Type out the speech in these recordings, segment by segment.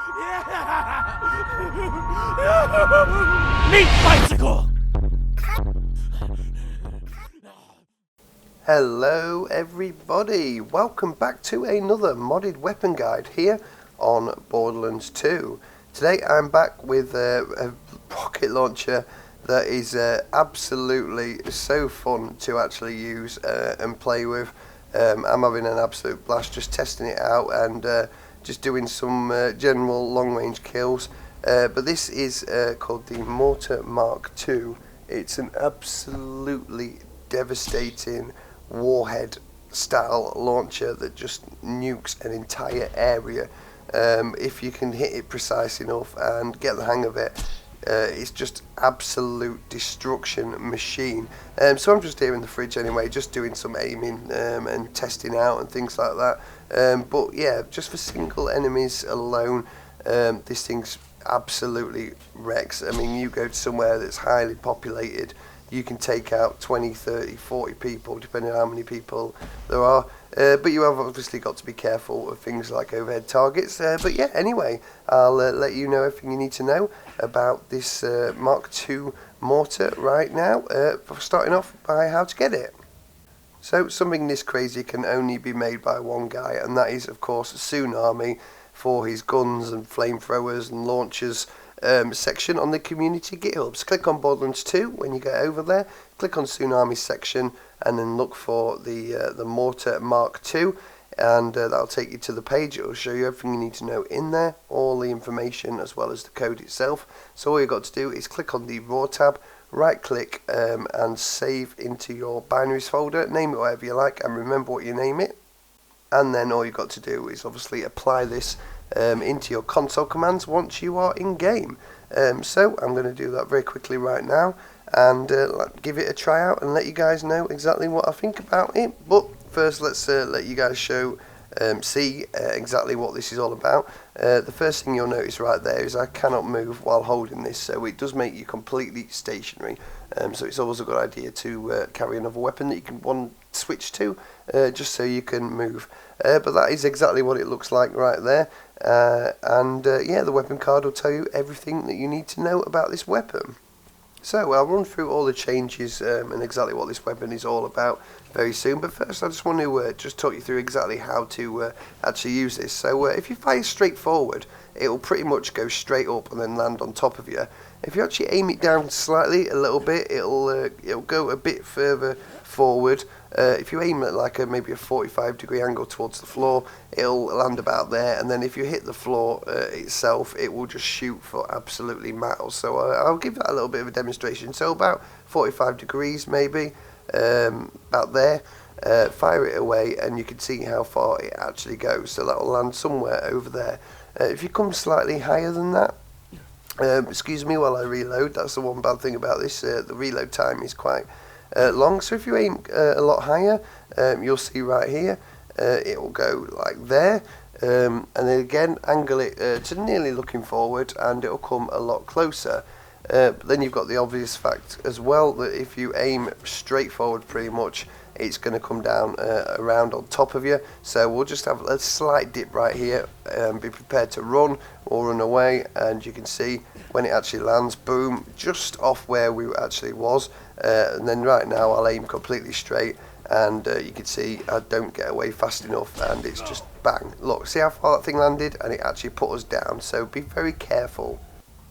Meat bicycle! Hello everybody, welcome back to another modded weapon guide here on Borderlands 2. Today I'm back with a rocket launcher that is absolutely so fun to actually use and play with. I'm having an absolute blast just testing it out and just doing some general long range kills. But this is called the Mortar Mark II. It's an absolutely devastating Warhead style launcher that just nukes an entire area. If you can hit it precise enough and get the hang of it, it's just absolute destruction machine. So I'm just here in the fridge anyway, just doing some aiming and testing out and things like that. But yeah, just for single enemies alone, this thing's absolutely wrecks. I mean, you go to somewhere that's highly populated, you can take out 20, 30, 40 people, depending on how many people there are. But you have obviously got to be careful of things like overhead targets. But yeah, anyway, I'll let you know everything you need to know about this Mark II mortar right now. Starting off by how to get it. So something this crazy can only be made by one guy, and that is of course Tsunami, for his guns and flamethrowers and launchers section on the community GitHubs. Click on Borderlands 2 when you get over there, click on Tsunami section and then look for the Mortar Mark II, and that'll take you to the page. It'll show you everything you need to know in there, all the information as well as the code itself. So all you've got to do is click on the raw tab, right click and save into your binaries folder, name it whatever you like and remember what you name it. And then all you've got to do is obviously apply this into your console commands once you are in game. So I'm going to do that very quickly right now and give it a try out and let you guys know exactly what I think about it. But first let's let you guys see exactly what this is all about. The first thing you'll notice right there is I cannot move while holding this, so it does make you completely stationary. So it's always a good idea to carry another weapon that you can switch to, just so you can move. But that is exactly what it looks like right there. Yeah, the weapon card will tell you everything that you need to know about this weapon. So I'll run through all the changes and exactly what this weapon is all about very soon. But first I just want to just talk you through exactly how to actually use this. So if you fire straight forward, it will pretty much go straight up and then land on top of you. If you actually aim it down slightly, a little bit, it'll go a bit further forward. If you aim at like maybe a 45-degree angle towards the floor, it'll land about there, and then if you hit the floor itself, it will just shoot for absolutely miles. So I'll give that a little bit of a demonstration. So about 45 degrees maybe, about there. Fire it away and you can see how far it actually goes. So that'll land somewhere over there. If you come slightly higher than that, excuse me while I reload, that's the one bad thing about this, the reload time is quite long. So if you aim a lot higher, you'll see right here, it will go like there, and then again angle it to nearly looking forward and it will come a lot closer. But then you've got the obvious fact as well that if you aim straight forward pretty much, it's going to come down around on top of you. So we'll just have a slight dip right here, be prepared to run or run away, and you can see when it actually lands, boom, just off where we actually was. And then right now I'll aim completely straight and you can see I don't get away fast enough and it's just bang. Look, see how far that thing landed, and it actually put us down, so be very careful.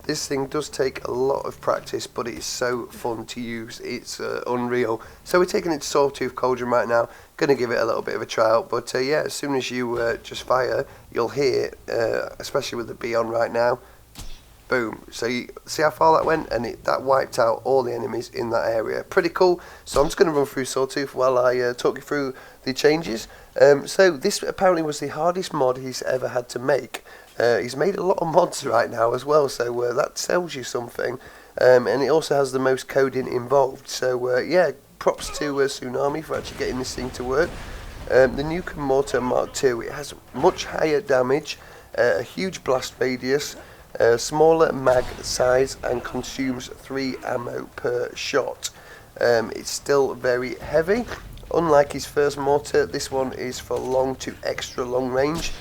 This thing does take a lot of practice, but it is so fun to use. It's unreal. So we're taking it to Sawtooth Cauldron right now. Going to give it a little bit of a try out. But yeah, as soon as you just fire, you'll hear, especially with the B on right now, boom. So you see how far that went? And that wiped out all the enemies in that area. Pretty cool. So I'm just going to run through Sawtooth while I talk you through the changes. So this apparently was the hardest mod he's ever had to make. He's made a lot of mods right now as well, so that tells you something. And it also has the most coding involved. So yeah, props to Tsunami for actually getting this thing to work. The Nuke Mortar Mark II, it has much higher damage, a huge blast radius, smaller mag size, and consumes 3 ammo per shot. It's still very heavy. Unlike his first mortar, this one is for long to extra long range.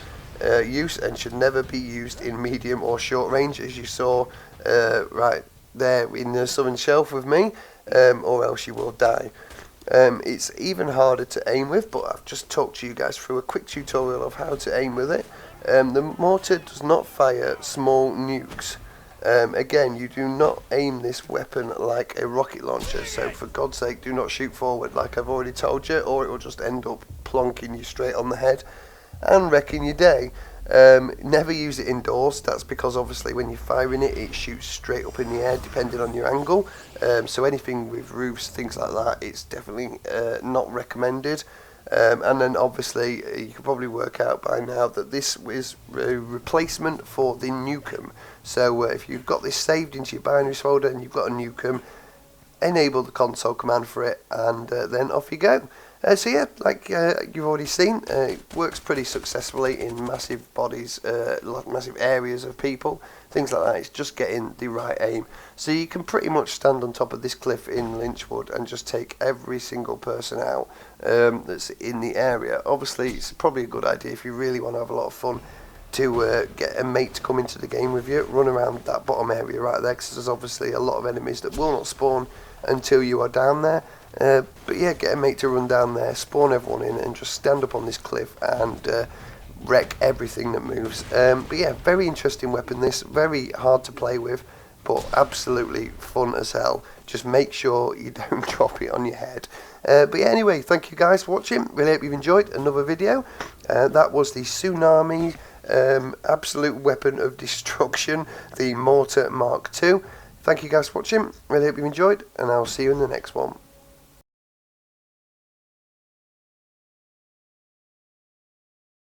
use and should never be used in medium or short range, as you saw right there in the southern shelf with me, or else you will die. It's even harder to aim with, but I've just talked to you guys through a quick tutorial of how to aim with it. The mortar does not fire small nukes. Again, you do not aim this weapon like a rocket launcher, so for God's sake do not shoot forward like I've already told you, or it will just end up plonking you straight on the head and wrecking your day. Never use it indoors. That's because obviously when you're firing it, it shoots straight up in the air depending on your angle. So anything with roofs, things like that, it's definitely not recommended. And then obviously you can probably work out by now that this is a replacement for the Nukem. So if you've got this saved into your binaries folder and you've got a Nukem, enable the console command for it, and then off you go. So yeah, like you've already seen, it works pretty successfully in massive bodies, massive areas of people, things like that. It's just getting the right aim. So you can pretty much stand on top of this cliff in Lynchwood and just take every single person out that's in the area. Obviously, it's probably a good idea if you really want to have a lot of fun to get a mate to come into the game with you, run around that bottom area right there, because there's obviously a lot of enemies that will not spawn until you are down there. But yeah, get a mate to run down there, spawn everyone in, and just stand up on this cliff and wreck everything that moves. But yeah, very interesting weapon this, very hard to play with, but absolutely fun as hell. Just make sure you don't drop it on your head. But yeah, anyway, thank you guys for watching. Really hope you've enjoyed another video. That was the Tsunami absolute weapon of destruction, the Mortar Mark II. Thank you guys for watching. Really hope you've enjoyed, and I'll see you in the next one.